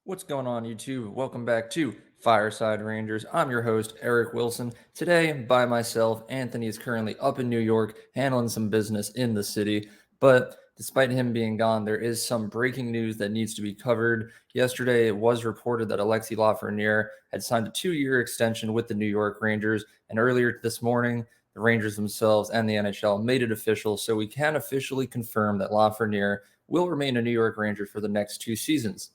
What's going on, YouTube? Welcome back to Fireside Rangers. I'm your host, Eric Wilson. Today, by myself, Anthony is currently up in New York handling some business in the city. But despite him being gone, there is some breaking news that needs to be covered. Yesterday, it was reported that Alexis Lafreniere had signed a 2-year extension with the New York Rangers. And earlier this morning, the Rangers themselves and the NHL made it official. So we can officially confirm that Lafreniere will remain a New York Ranger for the next 2 seasons.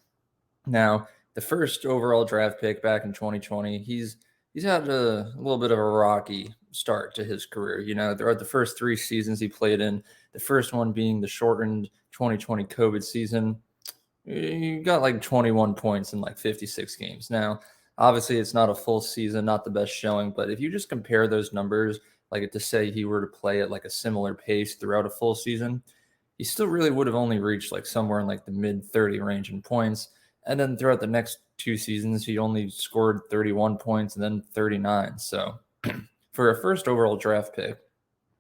Now, the first overall draft pick back in 2020, he's had a little bit of a rocky start to his career. Throughout the first 3 seasons he played in, the first one being the shortened 2020 COVID season, he got like 21 points in like 56 games. Now, obviously, it's not a full season, not the best showing, but if you just compare those numbers, like to say he were to play at like a similar pace throughout a full season, he still really would have only reached like somewhere in like the mid 30 range in points. And then throughout the next 2 seasons, he only scored 31 points and then 39. So for a first overall draft pick,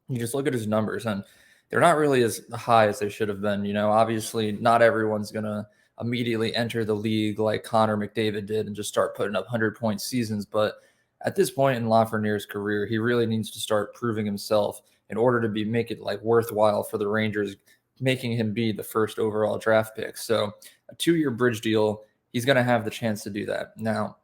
you just look at his numbers and they're not really as high as they should have been. Obviously, not everyone's going to immediately enter the league like Connor McDavid did and just start putting up 100-point seasons. But at this point in Lafreniere's career, he really needs to start proving himself in order to make it like worthwhile for the Rangers, making him be the first overall draft pick. So a 2-year bridge deal, he's going to have the chance to do that. Now,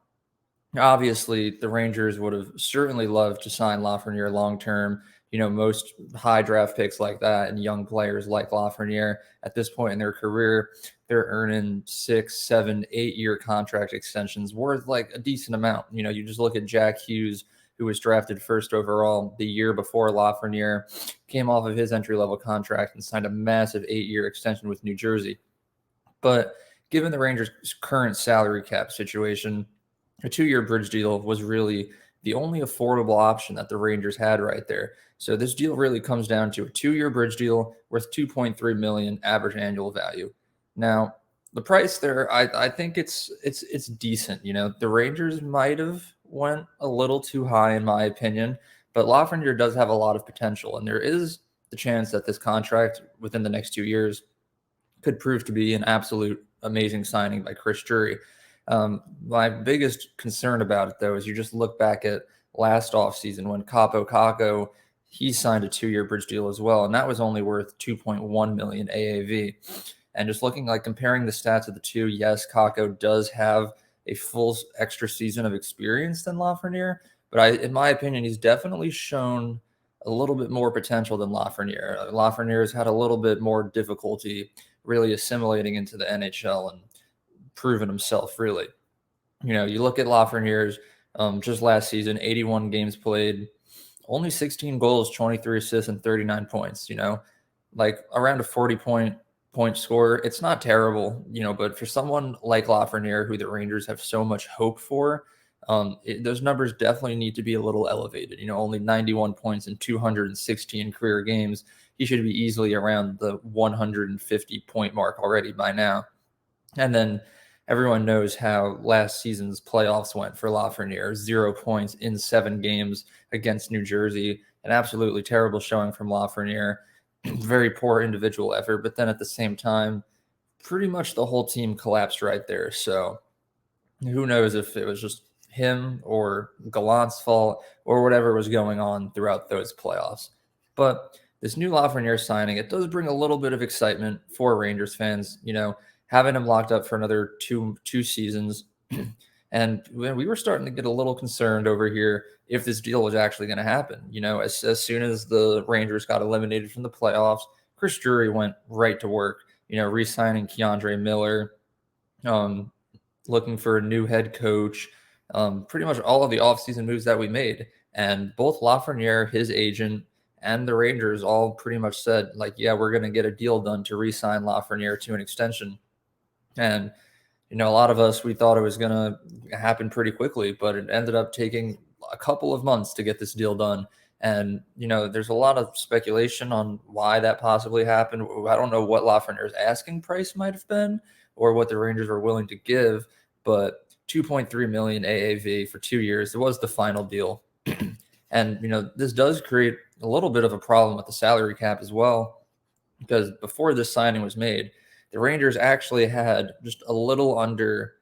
obviously, the Rangers would have certainly loved to sign Lafreniere long term. Most high draft picks like that and young players like Lafreniere at this point in their career, they're earning 6, 7, 8-year contract extensions worth like a decent amount. You just look at Jack Hughes, who was drafted first overall the year before Lafreniere, came off of his entry-level contract and signed a massive 8-year extension with New Jersey. But given the Rangers' current salary cap situation, a 2-year bridge deal was really the only affordable option that the Rangers had right there. So this deal really comes down to a 2-year bridge deal worth $2.3 million average annual value. Now, the price there, I think it's decent. The Rangers might have went a little too high in my opinion, but Lafreniere does have a lot of potential, and there is the chance that this contract within the next 2 years could prove to be an absolute amazing signing by Chris Drury. My biggest concern about it, though, is you just look back at last offseason when Capo Caco, he signed a 2-year bridge deal as well, and that was only worth $2.1 million AAV. And just looking like comparing the stats of the two, yes, Caco does have a full extra season of experience than Lafreniere, but in my opinion, he's definitely shown a little bit more potential than Lafreniere. Lafreniere has had a little bit more difficulty really assimilating into the NHL and proven himself, really. You look at Lafreniere's just last season, 81 games played, only 16 goals, 23 assists, and 39 points, like around a 40-point score. It's not terrible, but for someone like Lafreniere, who the Rangers have so much hope for, those numbers definitely need to be a little elevated. Only 91 points in 216 career games. He should be easily around the 150-point mark already by now. And then everyone knows how last season's playoffs went for Lafreniere. 0 points in 7 games against New Jersey. An absolutely terrible showing from Lafreniere. Very poor individual effort, but then at the same time, pretty much the whole team collapsed right there. So who knows if it was just him or Gallant's fault or whatever was going on throughout those playoffs. But this new Lafreniere signing, it does bring a little bit of excitement for Rangers fans, having him locked up for another two seasons. And we were starting to get a little concerned over here if this deal was actually going to happen. As soon as the Rangers got eliminated from the playoffs, Chris Drury went right to work, re-signing Keandre Miller, looking for a new head coach, pretty much all of the offseason moves that we made. And both Lafreniere, his agent, and the Rangers all pretty much said, like, yeah, we're going to get a deal done to re-sign Lafreniere to an extension. And, a lot of us, we thought it was going to happen pretty quickly, but it ended up taking a couple of months to get this deal done. And, there's a lot of speculation on why that possibly happened. I don't know what Lafreniere's asking price might have been or what the Rangers were willing to give, but $2.3 million AAV for 2 years, it was the final deal. And, this does create a little bit of a problem with the salary cap as well, because before this signing was made, the Rangers actually had just a little under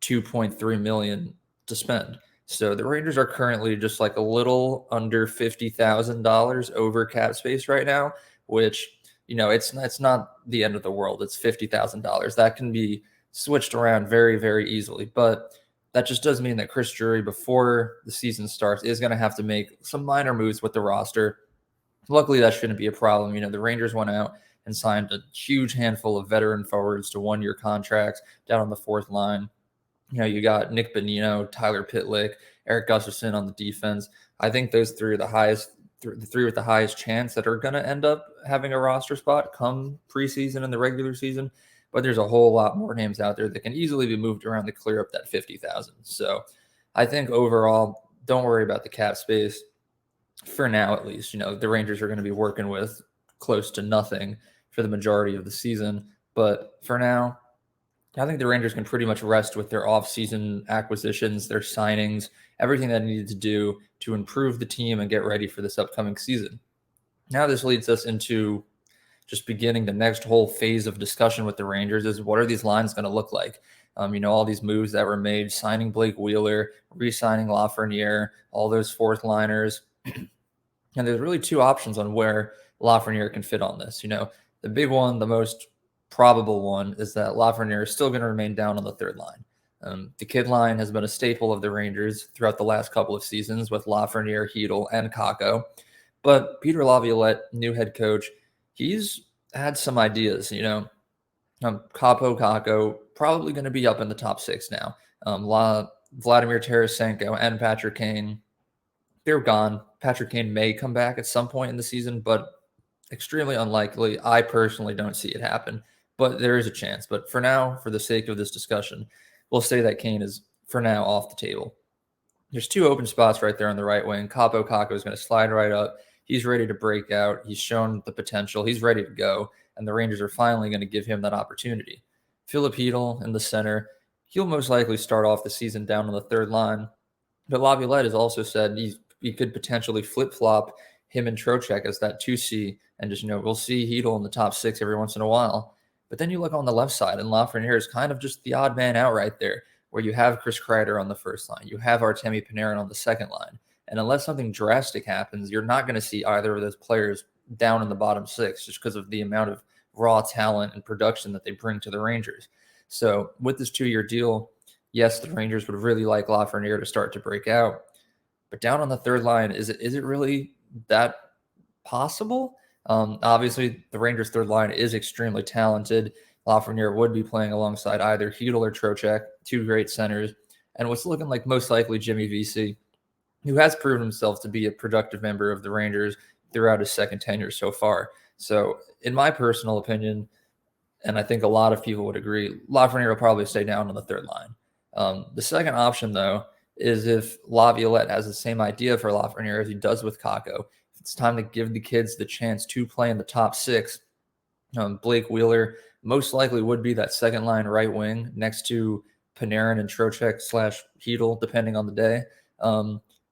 $2.3 million to spend. So the Rangers are currently just like a little under $50,000 over cap space right now, which, it's not the end of the world. It's $50,000. That can be switched around very, very easily. But that just does mean that Chris Drury, before the season starts, is going to have to make some minor moves with the roster. Luckily, that shouldn't be a problem. The Rangers went out and signed a huge handful of veteran forwards to one-year contracts down on the fourth line. You got Nick Bonino, Tyler Pitlick, Eric Gustafson on the defense. I think those three are the three with the highest chance that are going to end up having a roster spot come preseason and the regular season. But there's a whole lot more names out there that can easily be moved around to clear up that 50,000. So I think overall, don't worry about the cap space for now, at least. The Rangers are going to be working with close to nothing for the majority of the season. But for now, I think the Rangers can pretty much rest with their offseason acquisitions, their signings, everything that needed to do to improve the team and get ready for this upcoming season. Now this leads us into just beginning the next whole phase of discussion with the Rangers is what are these lines going to look like? All these moves that were made, signing Blake Wheeler, re-signing Lafreniere, all those fourth liners. And there's really two options on where Lafreniere can fit on this. The big one, the most probable one, is that Lafreniere is still going to remain down on the third line. The kid line has been a staple of the Rangers throughout the last couple of seasons with Lafreniere, Hedel, and Kakko. But Peter Laviolette, new head coach, he's had some ideas. Kaapo Kakko probably going to be up in the top six now. Vladimir Tarasenko and Patrick Kane, they're gone. Patrick Kane may come back at some point in the season, but extremely unlikely. I personally don't see it happen, but there is a chance. But for now, for the sake of this discussion, we'll say that Kane is, for now, off the table. There's two open spots right there on the right wing. Kaapo Kakko is going to slide right up. He's ready to break out. He's shown the potential. He's ready to go, and the Rangers are finally going to give him that opportunity. Filip Chytil in the center. He'll most likely start off the season down on the third line, but Laviolette has also said he could potentially flip-flop him and Trocheck as that 2C, and just, we'll see Hedel in the top six every once in a while. But then you look on the left side, and Lafreniere is kind of just the odd man out right there, where you have Chris Kreider on the first line, you have Artemi Panarin on the second line, and unless something drastic happens, you're not going to see either of those players down in the bottom six just because of the amount of raw talent and production that they bring to the Rangers. So with this 2-year deal, yes, the Rangers would really like Lafreniere to start to break out, but down on the third line, is it really that possible? Obviously, the Rangers' third line is extremely talented. Lafreniere would be playing alongside either Hedel or Trocheck, two great centers, and what's looking like most likely Jimmy Vesey, who has proven himself to be a productive member of the Rangers throughout his second tenure so far. So, in my personal opinion, and I think a lot of people would agree, Lafreniere will probably stay down on the third line. The second option, though, is if Laviolette has the same idea for Lafreniere as he does with Kakko. If it's time to give the kids the chance to play in the top six, Blake Wheeler most likely would be that second line right wing next to Panarin and Trocheck / Hedel, depending on the day.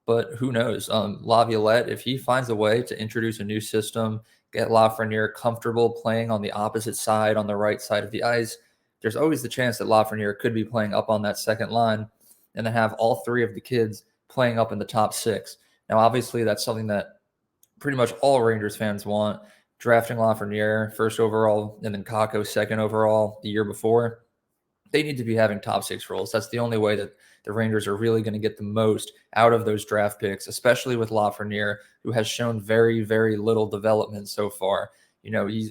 But who knows? Laviolette, if he finds a way to introduce a new system, get Lafreniere comfortable playing on the opposite side, on the right side of the ice, there's always the chance that Lafreniere could be playing up on that second line and then have all three of the kids playing up in the top six. Now, obviously, that's something that pretty much all Rangers fans want. Drafting Lafreniere first overall and then Kakko second overall the year before, they need to be having top six roles. That's the only way that the Rangers are really going to get the most out of those draft picks, especially with Lafreniere, who has shown very, very little development so far.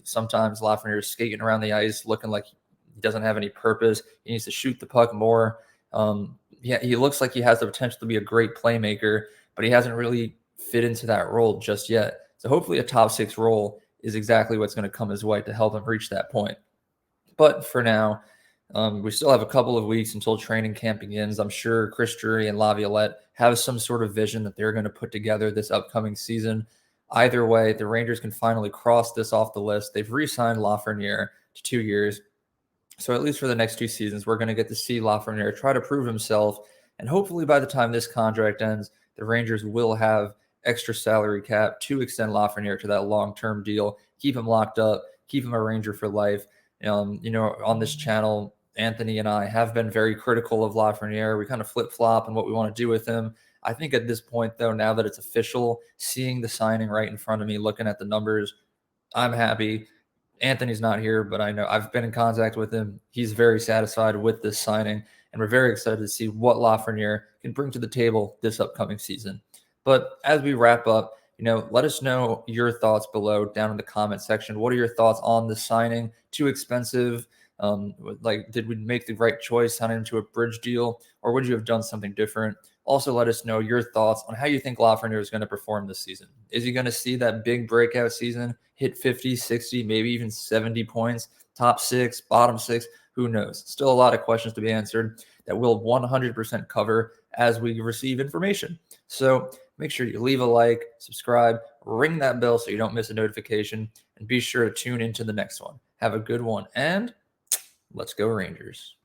Sometimes Lafreniere is skating around the ice looking like he doesn't have any purpose. He needs to shoot the puck more. He looks like he has the potential to be a great playmaker, but he hasn't really fit into that role just yet. So hopefully a top six role is exactly what's going to come his way to help him reach that point. But for now, we still have a couple of weeks until training camp begins. I'm sure Chris Drury and Laviolette have some sort of vision that they're going to put together this upcoming season. Either way, the Rangers can finally cross this off the list. They've re-signed Lafreniere to 2 years. So at least for the next 2 seasons, we're going to get to see Lafreniere try to prove himself. And hopefully by the time this contract ends, the Rangers will have extra salary cap to extend Lafreniere to that long-term deal, keep him locked up, keep him a Ranger for life. On this channel, Anthony and I have been very critical of Lafreniere. We kind of flip-flop on what we want to do with him. I think at this point, though, now that it's official, seeing the signing right in front of me, looking at the numbers, I'm happy. Anthony's not here, but I know I've been in contact with him. He's very satisfied with this signing, and we're very excited to see what Lafreniere can bring to the table this upcoming season. But as we wrap up, let us know your thoughts below down in the comment section. What are your thoughts on the signing? Too expensive? Did we make the right choice signing him to a bridge deal, or would you have done something different? Also, let us know your thoughts on how you think Lafreniere is going to perform this season. Is he going to see that big breakout season, hit 50, 60, maybe even 70 points, top 6, bottom 6? Who knows? Still a lot of questions to be answered that we'll 100% cover as we receive information. So make sure you leave a like, subscribe, ring that bell so you don't miss a notification, and be sure to tune into the next one. Have a good one, and let's go Rangers.